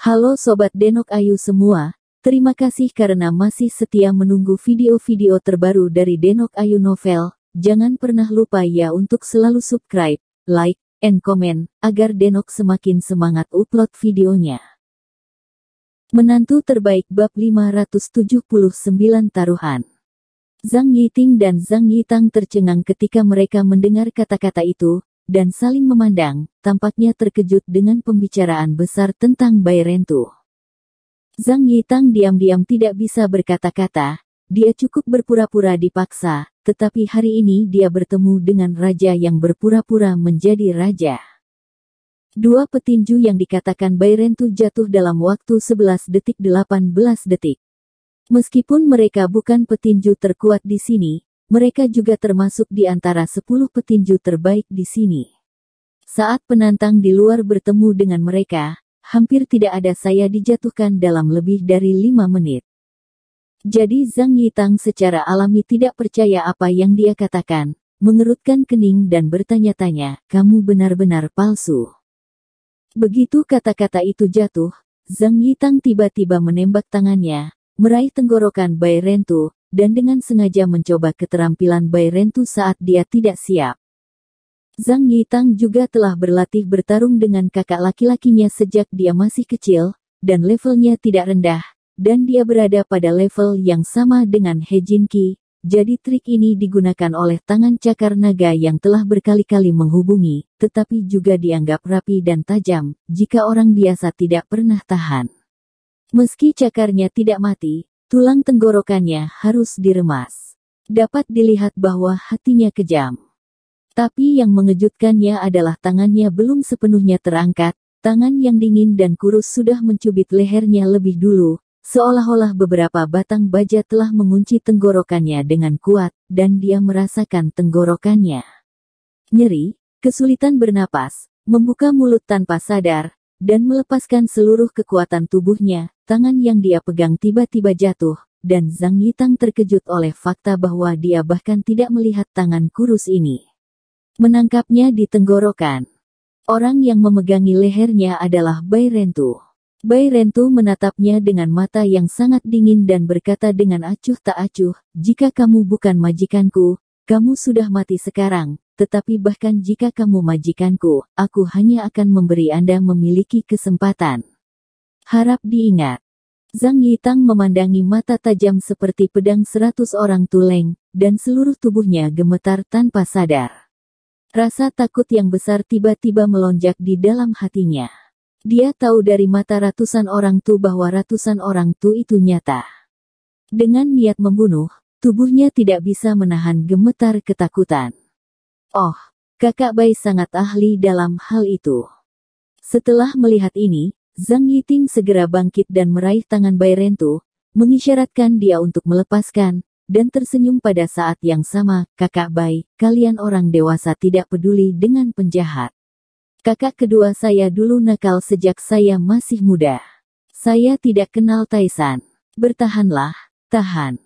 Halo Sobat Denok Ayu semua, terima kasih karena masih setia menunggu video-video terbaru dari Denok Ayu Novel. Jangan pernah lupa ya untuk selalu subscribe, like, and comment, agar Denok semakin semangat upload videonya. Menantu terbaik bab 579 taruhan. Zhang Yiting dan Zhang Yitang tercengang ketika mereka mendengar kata-kata itu, dan saling memandang, tampaknya terkejut dengan pembicaraan besar tentang Bai Rentu. Zhang Yitang diam-diam tidak bisa berkata-kata, dia cukup berpura-pura dipaksa, tetapi hari ini dia bertemu dengan raja yang berpura-pura menjadi raja. Dua petinju yang dikatakan Bai Rentu jatuh dalam waktu 11 detik 18 detik. Meskipun mereka bukan petinju terkuat di sini, mereka juga termasuk di antara 10 petinju terbaik di sini. Saat penantang di luar bertemu dengan mereka, hampir tidak ada saya dijatuhkan dalam lebih dari 5 menit. Jadi Zhang Yitang secara alami tidak percaya apa yang dia katakan, mengerutkan kening dan bertanya-tanya, kamu benar-benar palsu. Begitu kata-kata itu jatuh, Zhang Yitang tiba-tiba menembak tangannya, meraih tenggorokan Bai Rentu, dan dengan sengaja mencoba keterampilan Bai Rentu saat dia tidak siap. Zhang Yitang juga telah berlatih bertarung dengan kakak laki-lakinya sejak dia masih kecil, dan levelnya tidak rendah, dan dia berada pada level yang sama dengan He Jinqi, jadi trik ini digunakan oleh tangan cakar naga yang telah berkali-kali menghubungi, tetapi juga dianggap rapi dan tajam, jika orang biasa tidak pernah tahan. Meski cakarnya tidak mati, tulang tenggorokannya harus diremas. Dapat dilihat bahwa hatinya kejam. Tapi yang mengejutkannya adalah tangannya belum sepenuhnya terangkat, tangan yang dingin dan kurus sudah mencubit lehernya lebih dulu, seolah-olah beberapa batang baja telah mengunci tenggorokannya dengan kuat, dan dia merasakan tenggorokannya nyeri, kesulitan bernapas, membuka mulut tanpa sadar, dan melepaskan seluruh kekuatan tubuhnya. Tangan yang dia pegang tiba-tiba jatuh, dan Zhang Yitang terkejut oleh fakta bahwa dia bahkan tidak melihat tangan kurus ini. Menangkapnya di tenggorokan. Orang yang memegangi lehernya adalah Bai Rentu. Bai Rentu menatapnya dengan mata yang sangat dingin dan berkata dengan acuh tak acuh, jika kamu bukan majikanku, kamu sudah mati sekarang, tetapi bahkan jika kamu majikanku, aku hanya akan memberi Anda memiliki kesempatan. Harap diingat. Zhang Yitang memandangi mata tajam seperti pedang 100 orang tuleng, dan seluruh tubuhnya gemetar tanpa sadar. Rasa takut yang besar tiba-tiba melonjak di dalam hatinya. Dia tahu dari mata ratusan orang tu bahwa ratusan orang tu itu nyata. Dengan niat membunuh, tubuhnya tidak bisa menahan gemetar ketakutan. Oh, kakak Bai sangat ahli dalam hal itu. Setelah melihat ini, Zhang Yiting segera bangkit dan meraih tangan Bai Rentu, mengisyaratkan dia untuk melepaskan, dan tersenyum pada saat yang sama, kakak Bai, kalian orang dewasa tidak peduli dengan penjahat. Kakak kedua saya dulu nakal sejak saya masih muda. Saya tidak kenal Taisan. Bertahanlah, tahan.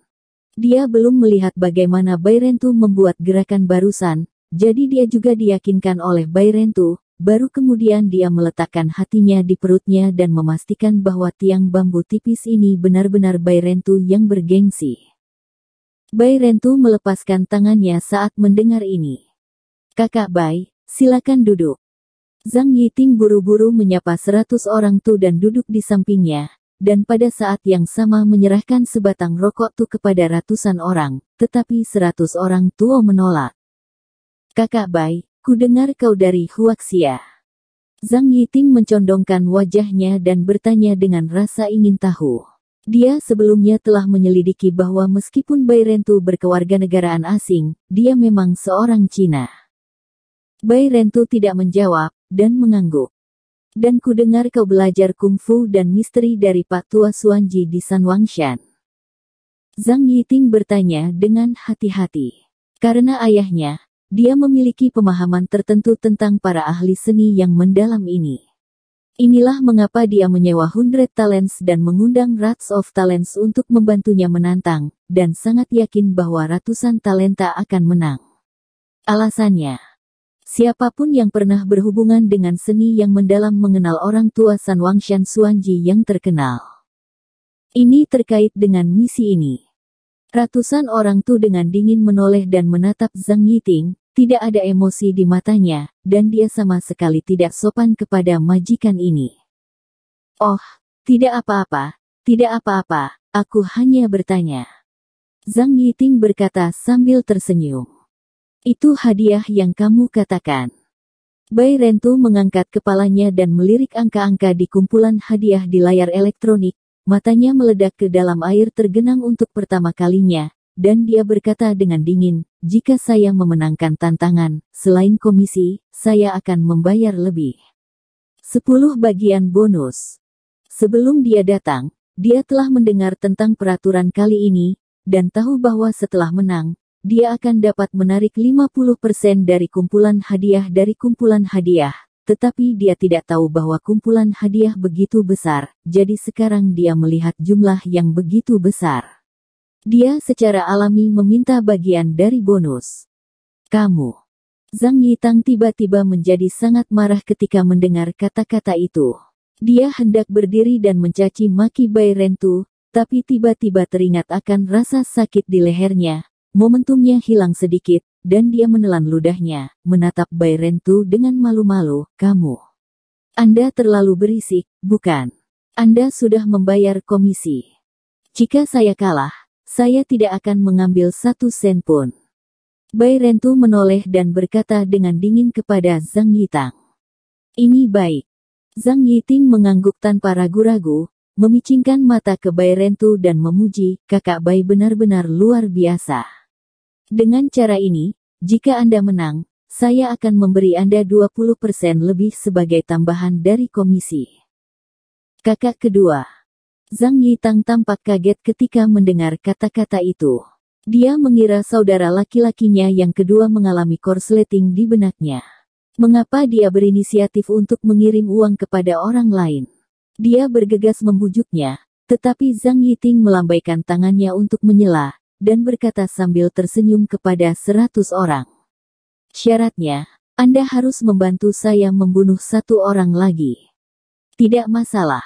Dia belum melihat bagaimana Bai Rentu membuat gerakan barusan, jadi dia juga diyakinkan oleh Bai Rentu. Baru kemudian dia meletakkan hatinya di perutnya dan memastikan bahwa tiang bambu tipis ini benar-benar Bai Rentu yang bergengsi. Bai Rentu melepaskan tangannya saat mendengar ini. Kakak Bai, silakan duduk. Zhang Yiting buru-buru menyapa 100 orang tu dan duduk di sampingnya, dan pada saat yang sama menyerahkan sebatang rokok tu kepada ratusan orang, tetapi 100 orang tu menolak. Kakak Bai, ku dengar kau dari Huaxia. Zhang Yiting mencondongkan wajahnya dan bertanya dengan rasa ingin tahu. Dia sebelumnya telah menyelidiki bahwa meskipun Bai Rentu berkewarganegaraan asing, dia memang seorang Cina. Bai Rentu tidak menjawab, dan mengangguk. Dan ku dengar kau belajar kungfu dan misteri dari Pak Tua Xuanji di San Wangshan. Zhang Yiting bertanya dengan hati-hati. Karena ayahnya, dia memiliki pemahaman tertentu tentang para ahli seni yang mendalam ini. Inilah mengapa dia menyewa 100 Talents dan mengundang Rats of Talents untuk membantunya menantang, dan sangat yakin bahwa ratusan talenta akan menang. Alasannya, Siapapun yang pernah berhubungan dengan seni yang mendalam mengenal orang tua San Wangshan Xuanji yang terkenal. Ini terkait dengan misi ini. Ratusan orang tuh dengan dingin menoleh dan menatap Zhang Yiting, tidak ada emosi di matanya, dan dia sama sekali tidak sopan kepada majikan ini. Oh, tidak apa-apa, tidak apa-apa, aku hanya bertanya. Zhang Yiting berkata sambil tersenyum. Itu hadiah yang kamu katakan. Bai Rentu mengangkat kepalanya dan melirik angka-angka di kumpulan hadiah di layar elektronik, matanya meledak ke dalam air tergenang untuk pertama kalinya, dan dia berkata dengan dingin, jika saya memenangkan tantangan, selain komisi, saya akan membayar lebih. 10 bagian bonus. Sebelum dia datang, dia telah mendengar tentang peraturan kali ini, dan tahu bahwa setelah menang, dia akan dapat menarik 50% dari kumpulan hadiah dari kumpulan hadiah, tetapi dia tidak tahu bahwa kumpulan hadiah begitu besar, jadi sekarang dia melihat jumlah yang begitu besar. Dia secara alami meminta bagian dari bonus. Kamu. Zhang Yitang tiba-tiba menjadi sangat marah ketika mendengar kata-kata itu. Dia hendak berdiri dan mencaci maki Bai Rentu, tapi tiba-tiba teringat akan rasa sakit di lehernya. Momentumnya hilang sedikit, dan dia menelan ludahnya, menatap Bai Rentu dengan malu-malu. Kamu. Anda terlalu berisik, bukan? Anda sudah membayar komisi. Jika saya kalah, saya tidak akan mengambil 1 sen pun. Bai Rentu menoleh dan berkata dengan dingin kepada Zhang Yitang. Ini baik. Zhang Yiting mengangguk tanpa ragu-ragu, memicingkan mata ke Bai Rentu dan memuji, kakak Bai benar-benar luar biasa. Dengan cara ini, jika Anda menang, saya akan memberi Anda 20% lebih sebagai tambahan dari komisi. Kakak kedua. Zhang Yitang tampak kaget ketika mendengar kata-kata itu. Dia mengira saudara laki-lakinya yang kedua mengalami korsleting di benaknya. Mengapa dia berinisiatif untuk mengirim uang kepada orang lain? Dia bergegas membujuknya, tetapi Zhang Yiting melambaikan tangannya untuk menyela, dan berkata sambil tersenyum kepada 100 orang. Syaratnya, Anda harus membantu saya membunuh 1 orang lagi. Tidak masalah.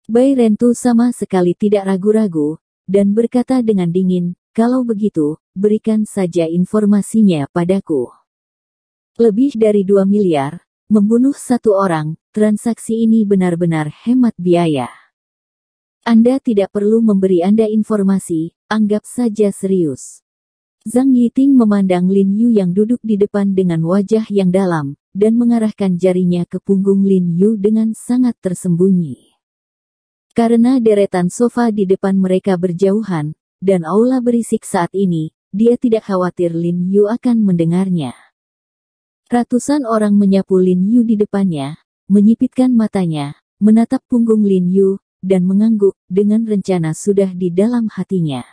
Bai Rentu sama sekali tidak ragu-ragu, dan berkata dengan dingin, kalau begitu, berikan saja informasinya padaku. Lebih dari 2 miliar, membunuh 1 orang, transaksi ini benar-benar hemat biaya. Anda tidak perlu memberi Anda informasi, anggap saja serius. Zhang Yiting memandang Lin Yu yang duduk di depan dengan wajah yang dalam, dan mengarahkan jarinya ke punggung Lin Yu dengan sangat tersembunyi. Karena deretan sofa di depan mereka berjauhan, dan aula berisik saat ini, dia tidak khawatir Lin Yu akan mendengarnya. Ratusan orang menyapu Lin Yu di depannya, menyipitkan matanya, menatap punggung Lin Yu, dan mengangguk, dengan rencana sudah di dalam hatinya.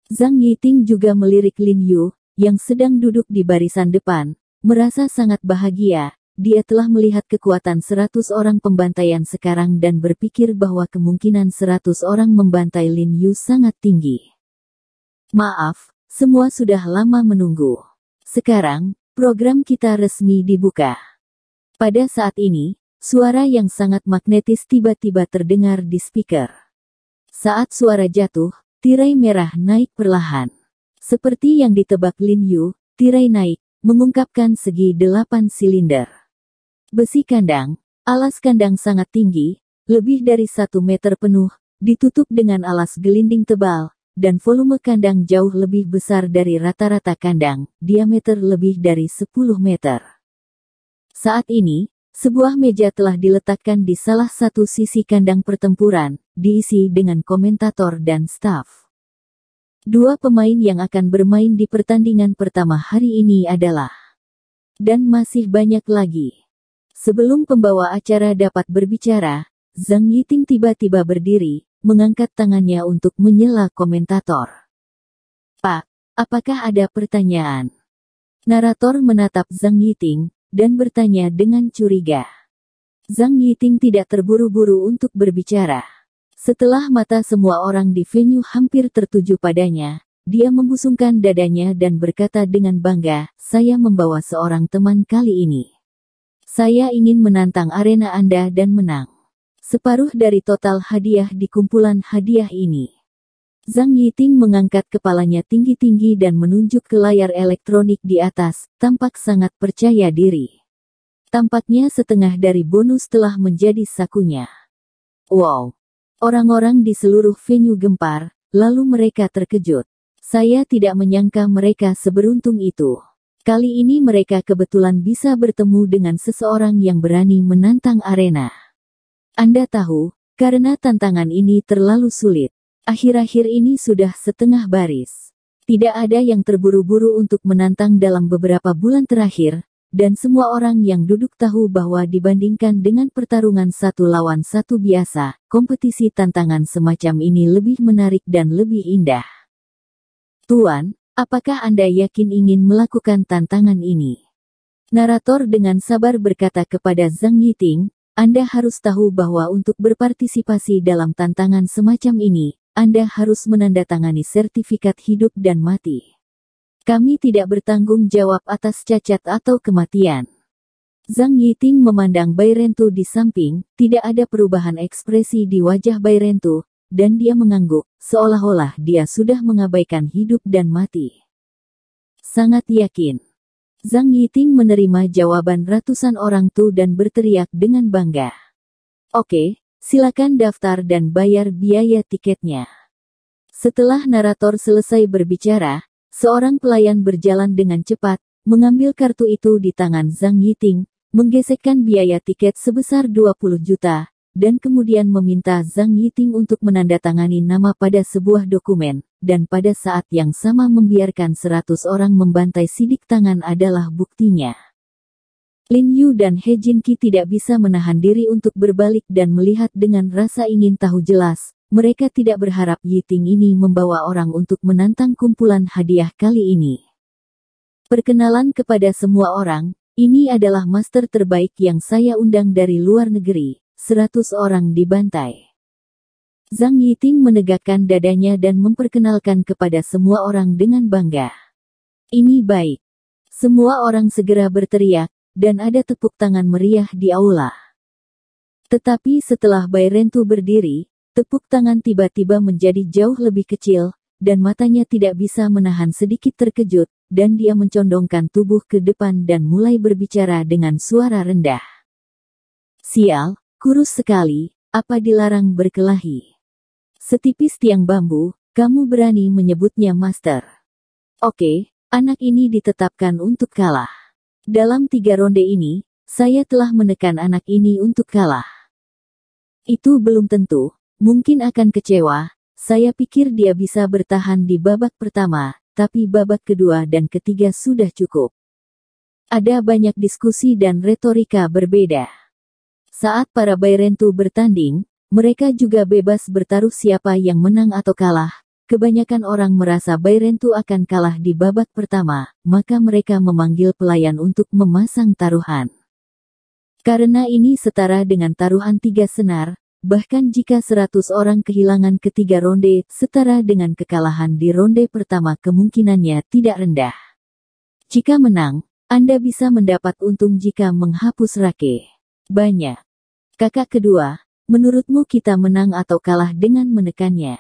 Zhang Yiting juga melirik Lin Yu, yang sedang duduk di barisan depan, merasa sangat bahagia. Dia telah melihat kekuatan 100 orang pembantaian sekarang dan berpikir bahwa kemungkinan 100 orang membantai Lin Yu sangat tinggi. Maaf, semua sudah lama menunggu. Sekarang, program kita resmi dibuka. Pada saat ini, suara yang sangat magnetis tiba-tiba terdengar di speaker. Saat suara jatuh, tirai merah naik perlahan. Seperti yang ditebak Lin Yu, tirai naik, mengungkapkan segi 8 silinder. Besi kandang, alas kandang sangat tinggi, lebih dari 1 meter penuh, ditutup dengan alas gelinding tebal, dan volume kandang jauh lebih besar dari rata-rata kandang, diameter lebih dari 10 meter. Saat ini, sebuah meja telah diletakkan di salah satu sisi kandang pertempuran, diisi dengan komentator dan staf. 2 pemain yang akan bermain di pertandingan pertama hari ini adalah, dan masih banyak lagi. Sebelum pembawa acara dapat berbicara, Zhang Yiting tiba-tiba berdiri, mengangkat tangannya untuk menyela komentator. Pak, apakah ada pertanyaan? Narator menatap Zhang Yiting, dan bertanya dengan curiga. Zhang Yiting tidak terburu-buru untuk berbicara. Setelah mata semua orang di venue hampir tertuju padanya, dia membusungkan dadanya dan berkata dengan bangga, "Saya membawa seorang teman kali ini. Saya ingin menantang arena Anda dan menang separuh dari total hadiah di kumpulan hadiah ini." Zhang Yiting mengangkat kepalanya tinggi-tinggi dan menunjuk ke layar elektronik di atas, tampak sangat percaya diri. Tampaknya setengah dari bonus telah menjadi sakunya. Wow! Orang-orang di seluruh venue gempar, lalu mereka terkejut. Saya tidak menyangka mereka seberuntung itu. Kali ini mereka kebetulan bisa bertemu dengan seseorang yang berani menantang arena. Anda tahu, karena tantangan ini terlalu sulit. Akhir-akhir ini sudah setengah baris. Tidak ada yang terburu-buru untuk menantang dalam beberapa bulan terakhir, dan semua orang yang duduk tahu bahwa dibandingkan dengan pertarungan satu lawan satu biasa, kompetisi tantangan semacam ini lebih menarik dan lebih indah. Tuan, apakah Anda yakin ingin melakukan tantangan ini? Narator dengan sabar berkata kepada Zhang Yiting, Anda harus tahu bahwa untuk berpartisipasi dalam tantangan semacam ini, Anda harus menandatangani sertifikat hidup dan mati. Kami tidak bertanggung jawab atas cacat atau kematian. Zhang Yiting memandang Bai Rentu di samping, tidak ada perubahan ekspresi di wajah Bai Rentu, dan dia mengangguk, seolah-olah dia sudah mengabaikan hidup dan mati. Sangat yakin. Zhang Yiting menerima jawaban ratusan orang tu dan berteriak dengan bangga. Oke. Silakan daftar dan bayar biaya tiketnya. Setelah narator selesai berbicara, seorang pelayan berjalan dengan cepat, mengambil kartu itu di tangan Zhang Yiting, menggesekkan biaya tiket sebesar 20 juta, dan kemudian meminta Zhang Yiting untuk menandatangani nama pada sebuah dokumen, dan pada saat yang sama membiarkan 100 orang membantai sidik tangan adalah buktinya. Lin Yu dan He Jinqi tidak bisa menahan diri untuk berbalik dan melihat dengan rasa ingin tahu jelas. Mereka tidak berharap Yiting ini membawa orang untuk menantang kumpulan hadiah kali ini. Perkenalan kepada semua orang, ini adalah master terbaik yang saya undang dari luar negeri, 100 orang dibantai. Zhang Yiting menegakkan dadanya dan memperkenalkan kepada semua orang dengan bangga. Ini baik. Semua orang segera berteriak, dan ada tepuk tangan meriah di aula. Tetapi setelah Bai Rentu berdiri, tepuk tangan tiba-tiba menjadi jauh lebih kecil, dan matanya tidak bisa menahan sedikit terkejut, dan dia mencondongkan tubuh ke depan dan mulai berbicara dengan suara rendah. Sial, kurus sekali, apa dilarang berkelahi? Setipis tiang bambu, kamu berani menyebutnya master. Oke, anak ini ditetapkan untuk kalah. Dalam 3 ronde ini, saya telah menekan anak ini untuk kalah. Itu belum tentu, mungkin akan kecewa, saya pikir dia bisa bertahan di babak pertama, tapi babak kedua dan ketiga sudah cukup. Ada banyak diskusi dan retorika berbeda. Saat para Bai Rentu bertanding, mereka juga bebas bertaruh siapa yang menang atau kalah. Kebanyakan orang merasa Bai Rentu akan kalah di babak pertama, maka mereka memanggil pelayan untuk memasang taruhan. Karena ini setara dengan taruhan 3 senar, bahkan jika 100 orang kehilangan ketiga ronde, setara dengan kekalahan di ronde pertama kemungkinannya tidak rendah. Jika menang, Anda bisa mendapat untung jika menghapus rake. Banyak. Kakak kedua, menurutmu kita menang atau kalah dengan menekannya?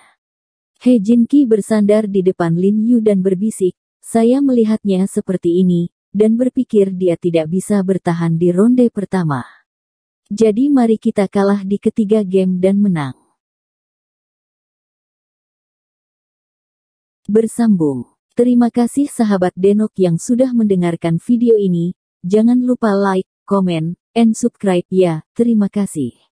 He Jinqi bersandar di depan Lin Yu dan berbisik, saya melihatnya seperti ini, dan berpikir dia tidak bisa bertahan di ronde pertama. Jadi mari kita kalah di ketiga game dan menang. Bersambung. Terima kasih sahabat Denok yang sudah mendengarkan video ini, jangan lupa like, komen, and subscribe ya, terima kasih.